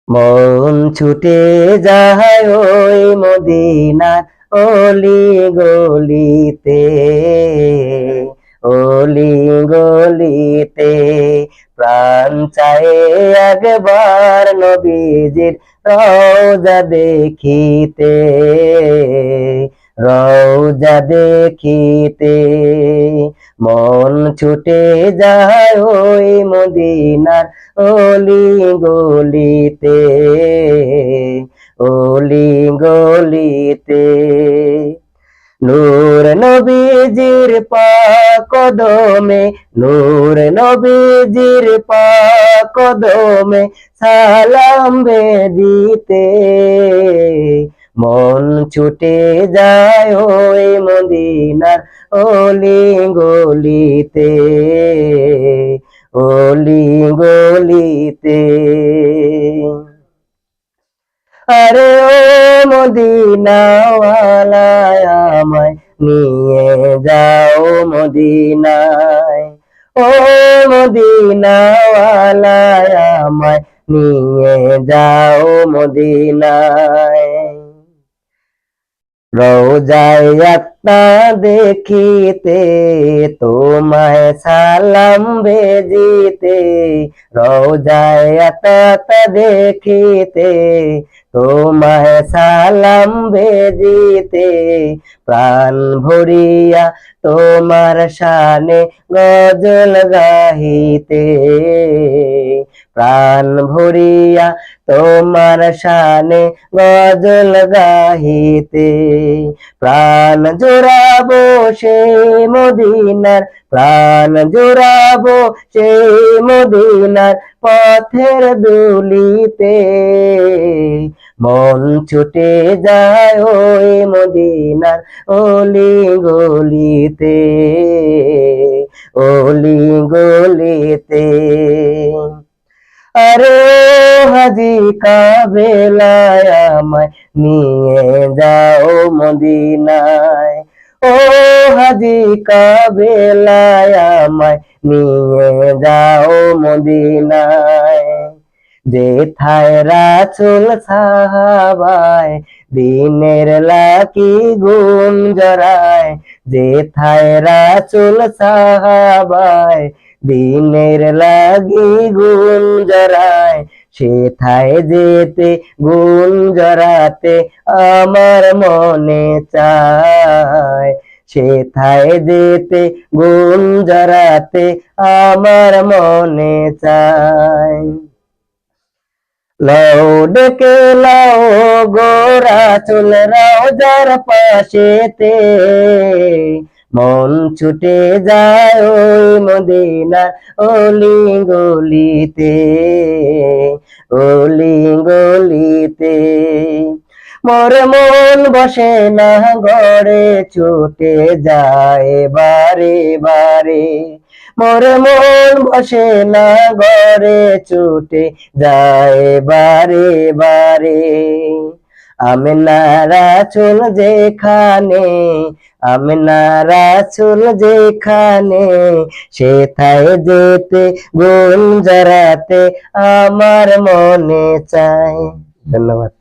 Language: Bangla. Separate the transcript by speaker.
Speaker 1: মন ছুটে যায় ওই মদিনার অলি গলিতে, অলি গলিতে। প্রাণ চায় একবার নবীজির রওজা দেখিতে, রওজা দেখিতে। মন ছুটে যায় ওই মদিনার অলি গলিতে, অলি গলিতে। নূর নবীজির পাক কদমে, নূর নবীজির পাক কদমে সালাম বেদিতে। মন ছুটে যায় ওই মদিনার অলি গলিতে, অলি গলিতে। আরে ও মদিনাওয়ালা আমায় নিয়ে যাও মদিনায়, ও মদিনাওয়ালা আমায় নিয়ে যাও মদিনায়। রওজায় একটা দেখিতে তোমায় সালাম বেজিতে, রওজায় একটা দেখিতে তোমায় সালাম বেজিতে। প্রাণ ভরিয়া তোমার শানে গজল গাহিতে, প্রাণ ভরিয়া তোমার শানে গজল গাহিতে। প্রাণ জোড়াবো সেই মদিনার, প্রাণ জোড়াবো সেই মদিনার পথের দুলিতে। মন ছুটে যায় ওই মদিনার অলি গলিতে, অলি গলিতে। আরে হাজি কাবেলায় আমায় নিয়ে যাও মদিনায়, ও হাজি কাবেলায় আমায় নিয়ে যাও মদিনায়। যেথায় রাসূল সাহাবায় দিনের লাকি গুণ জরায়, যেথায় রাসূল সাহাবায় দিনের লাগি গুণ জরায়। সেথায় যেতে গুণ জরাতে আমার মনে চায়, সেথায় যেতে গুণ জরাতে আমার মনে চায়। লাও ডেকে লাও গোরা চুল রওজার পাশেতে, মন ছুটে যায় ওই মদিনার অলি গলিতে, অলি গলিতে। মোর মন বসে না ঘরে ছুটে যায় বারে বারে, মোর মন বসে না ঘরে ছুটে যায় বারে বারে। আমিনা রাসূল যেখানে, আমিনা রাসূল যেখানে, সেথায় যেতে গুণ জরাতে আমার মনে চায়। ধন্যবাদ।